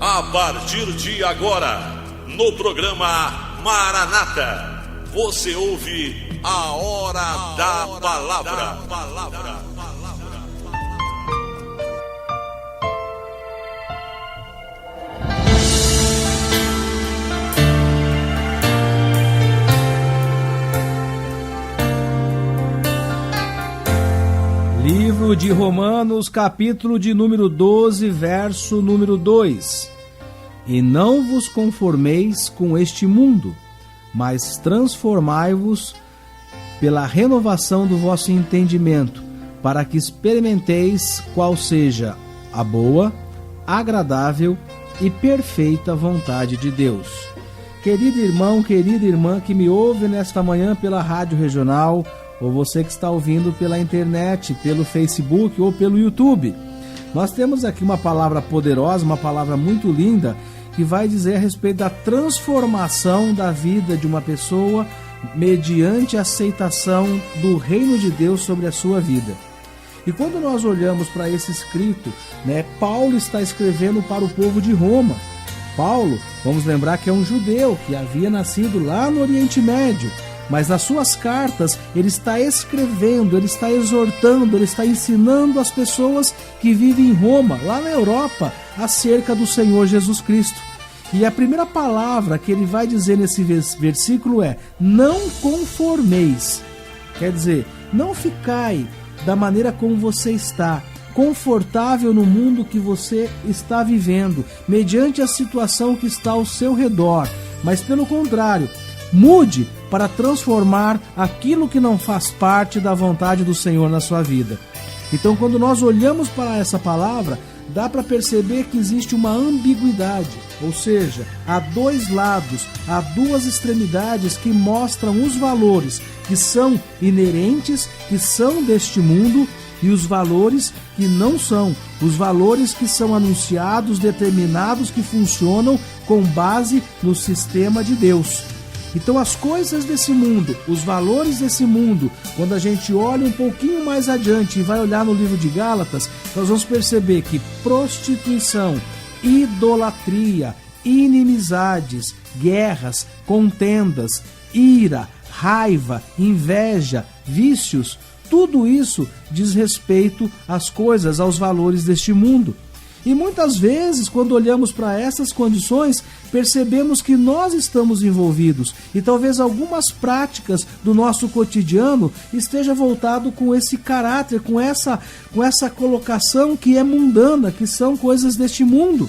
A partir de agora, no programa Maranata, você ouve a Hora da Palavra. Livro de Romanos, capítulo de número 12, verso número 2. E não vos conformeis com este mundo, mas transformai-vos pela renovação do vosso entendimento, para que experimenteis qual seja a boa, agradável e perfeita vontade de Deus. Querido irmão, querida irmã que me ouve nesta manhã pela Rádio Regional, ou você que está ouvindo pela internet, pelo Facebook ou pelo YouTube. Nós temos aqui uma palavra poderosa, uma palavra muito linda, que vai dizer a respeito da transformação da vida de uma pessoa mediante a aceitação do reino de Deus sobre a sua vida. E quando nós olhamos para esse escrito, Paulo está escrevendo para o povo de Roma. Paulo, vamos lembrar que é um judeu que havia nascido lá no Oriente Médio. Mas nas suas cartas ele está escrevendo, ele está exortando, ele está ensinando as pessoas que vivem em Roma, lá na Europa, acerca do Senhor Jesus Cristo. E a primeira palavra que ele vai dizer nesse versículo é: não conformeis. Quer dizer, não ficai da maneira como você está, confortável no mundo que você está vivendo, mediante a situação que está ao seu redor, mas pelo contrário, mude para transformar aquilo que não faz parte da vontade do Senhor na sua vida. Então, quando nós olhamos para essa palavra, dá para perceber que existe uma ambiguidade, ou seja, há dois lados, há duas extremidades que mostram os valores que são inerentes, que são deste mundo, e os valores que não são, os valores que são anunciados, determinados, que funcionam com base no sistema de Deus. Então as coisas desse mundo, os valores desse mundo, quando a gente olha um pouquinho mais adiante e vai olhar no livro de Gálatas, nós vamos perceber que prostituição, idolatria, inimizades, guerras, contendas, ira, raiva, inveja, vícios, tudo isso diz respeito às coisas, aos valores deste mundo. E muitas vezes, quando olhamos para essas condições, percebemos que nós estamos envolvidos e talvez algumas práticas do nosso cotidiano esteja voltado com esse caráter, com essa colocação que é mundana, que são coisas deste mundo.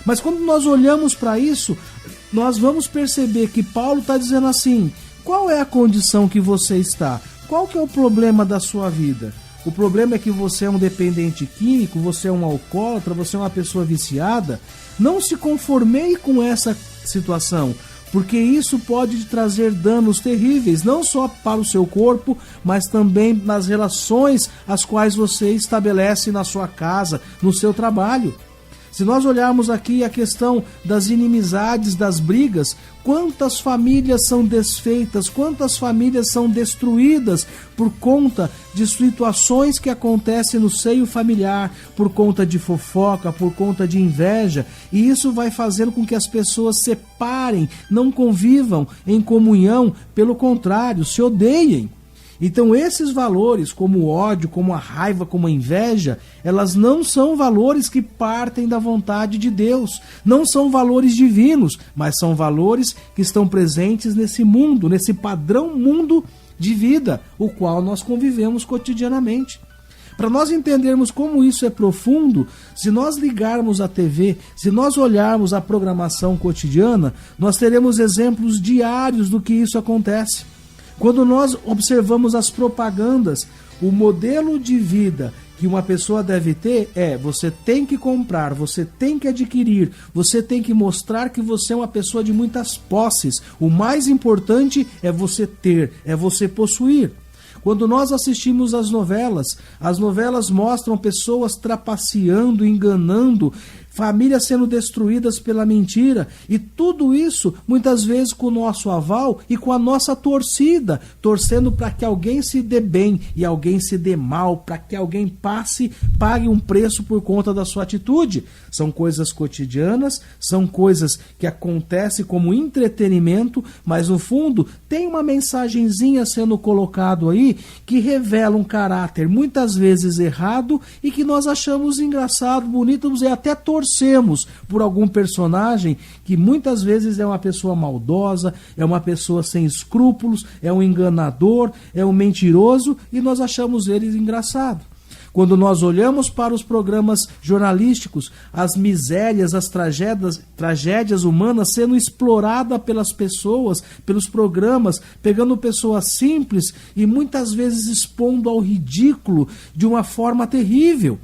Mas quando nós olhamos para isso, nós vamos perceber que Paulo está dizendo assim: qual é a condição que você está? Qual que é o problema da sua vida? O problema é que você é um dependente químico, você é um alcoólatra, você é uma pessoa viciada. Não se conformeie com essa situação, porque isso pode te trazer danos terríveis, não só para o seu corpo, mas também nas relações as quais você estabelece na sua casa, no seu trabalho. Se nós olharmos aqui a questão das inimizades, das brigas, quantas famílias são desfeitas, quantas famílias são destruídas por conta de situações que acontecem no seio familiar, por conta de fofoca, por conta de inveja, e isso vai fazendo com que as pessoas separem, não convivam em comunhão, pelo contrário, se odeiem. Então esses valores, como o ódio, como a raiva, como a inveja, elas não são valores que partem da vontade de Deus, não são valores divinos, mas são valores que estão presentes nesse mundo, nesse padrão mundo de vida, o qual nós convivemos cotidianamente. Para nós entendermos como isso é profundo, se nós ligarmos a TV, se nós olharmos a programação cotidiana, nós teremos exemplos diários do que isso acontece. Quando nós observamos as propagandas, o modelo de vida que uma pessoa deve ter é: você tem que comprar, você tem que adquirir, você tem que mostrar que você é uma pessoa de muitas posses. O mais importante é você ter, é você possuir. Quando nós assistimos as novelas mostram pessoas trapaceando, enganando, famílias sendo destruídas pela mentira, e tudo isso muitas vezes com o nosso aval e com a nossa torcida, torcendo para que alguém se dê bem e alguém se dê mal, para que alguém pague um preço por conta da sua atitude. São coisas cotidianas, são coisas que acontecem como entretenimento, mas no fundo tem uma mensagenzinha sendo colocado aí que revela um caráter muitas vezes errado e que nós achamos engraçado, bonito e até torcemos por algum personagem que muitas vezes é uma pessoa maldosa, é uma pessoa sem escrúpulos, é um enganador, é um mentiroso, e nós achamos eles engraçado. Quando nós olhamos para os programas jornalísticos, as misérias, as tragédias humanas sendo exploradas pelas pessoas, pelos programas, pegando pessoas simples e muitas vezes expondo ao ridículo de uma forma terrível.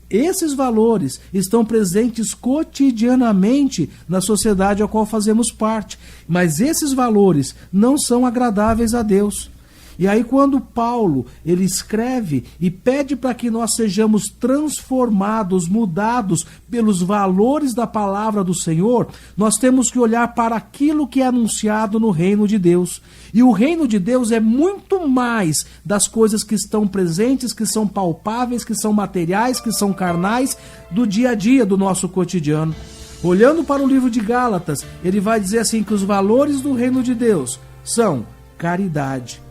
Esses valores estão presentes cotidianamente na sociedade a qual fazemos parte, mas esses valores não são agradáveis a Deus. E aí quando Paulo ele escreve e pede para que nós sejamos transformados, mudados pelos valores da palavra do Senhor, nós temos que olhar para aquilo que é anunciado no reino de Deus. E o reino de Deus é muito mais das coisas que estão presentes, que são palpáveis, que são materiais, que são carnais, do dia a dia do nosso cotidiano. Olhando para o livro de Gálatas, ele vai dizer assim que os valores do reino de Deus são caridade,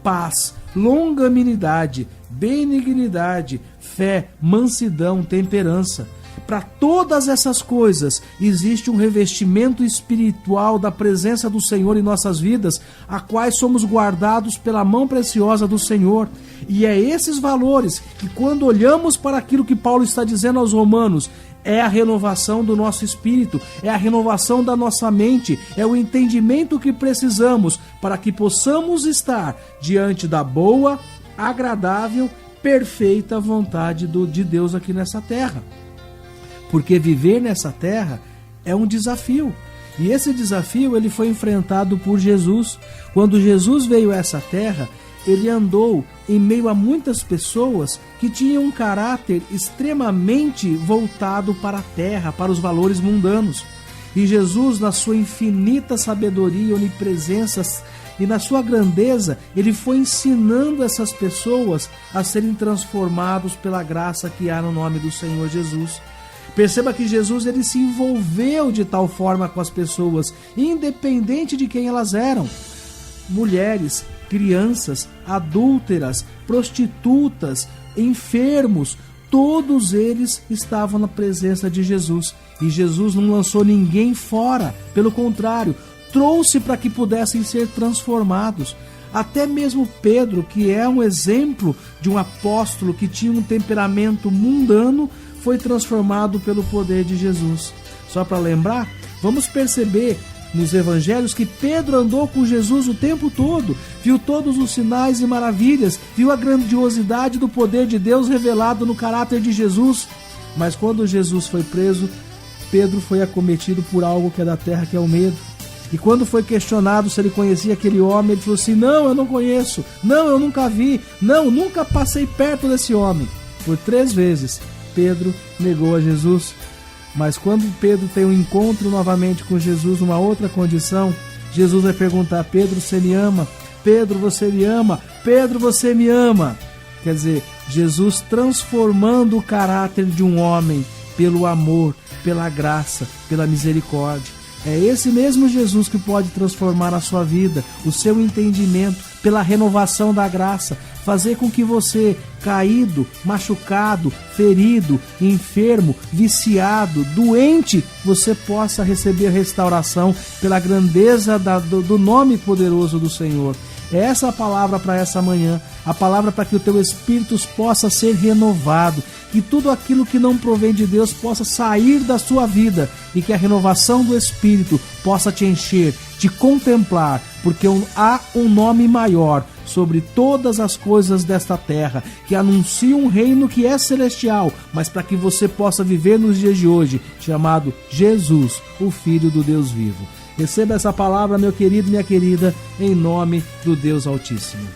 paz, longanimidade, benignidade, fé, mansidão, temperança. Para todas essas coisas existe um revestimento espiritual da presença do Senhor em nossas vidas, a quais somos guardados pela mão preciosa do Senhor. E é esses valores que, quando olhamos para aquilo que Paulo está dizendo aos romanos, é a renovação do nosso espírito, é a renovação da nossa mente, é o entendimento que precisamos para que possamos estar diante da boa, agradável, perfeita vontade de Deus aqui nessa terra. Porque viver nessa terra é um desafio. E esse desafio ele foi enfrentado por Jesus. Quando Jesus veio a essa terra, ele andou em meio a muitas pessoas que tinham um caráter extremamente voltado para a terra, para os valores mundanos. E Jesus, na sua infinita sabedoria, onipresença e na sua grandeza, ele foi ensinando essas pessoas a serem transformados pela graça que há no nome do Senhor Jesus. Perceba que Jesus ele se envolveu de tal forma com as pessoas, independente de quem elas eram. Mulheres, crianças, adúlteras, prostitutas, enfermos, todos eles estavam na presença de Jesus. E Jesus não lançou ninguém fora, pelo contrário, trouxe para que pudessem ser transformados. Até mesmo Pedro, que é um exemplo de um apóstolo que tinha um temperamento mundano, foi transformado pelo poder de Jesus. Só para lembrar, vamos perceber nos evangelhos que Pedro andou com Jesus o tempo todo, viu todos os sinais e maravilhas, viu a grandiosidade do poder de Deus revelado no caráter de Jesus. Mas quando Jesus foi preso, Pedro foi acometido por algo que é da terra, que é o medo. E quando foi questionado se ele conhecia aquele homem, ele falou assim: não, eu não conheço, não, eu nunca vi, não, nunca passei perto desse homem. Por 3 vezes Pedro negou a Jesus. Mas quando Pedro tem um encontro novamente com Jesus numa outra condição, Jesus vai perguntar: Pedro, você me ama? Pedro, você me ama? Pedro, você me ama? Quer dizer, Jesus transformando o caráter de um homem pelo amor, pela graça, pela misericórdia. É esse mesmo Jesus que pode transformar a sua vida, o seu entendimento, pela renovação da graça, fazer com que você, caído, machucado, ferido, enfermo, viciado, doente, você possa receber restauração pela grandeza do nome poderoso do Senhor. É essa a palavra para essa manhã, a palavra para que o teu espírito possa ser renovado, que tudo aquilo que não provém de Deus possa sair da sua vida e que a renovação do espírito possa te encher, te contemplar, porque há um nome maior sobre todas as coisas desta terra, que anuncia um reino que é celestial, mas para que você possa viver nos dias de hoje, chamado Jesus, o Filho do Deus vivo. Receba essa palavra, meu querido e minha querida, em nome do Deus Altíssimo.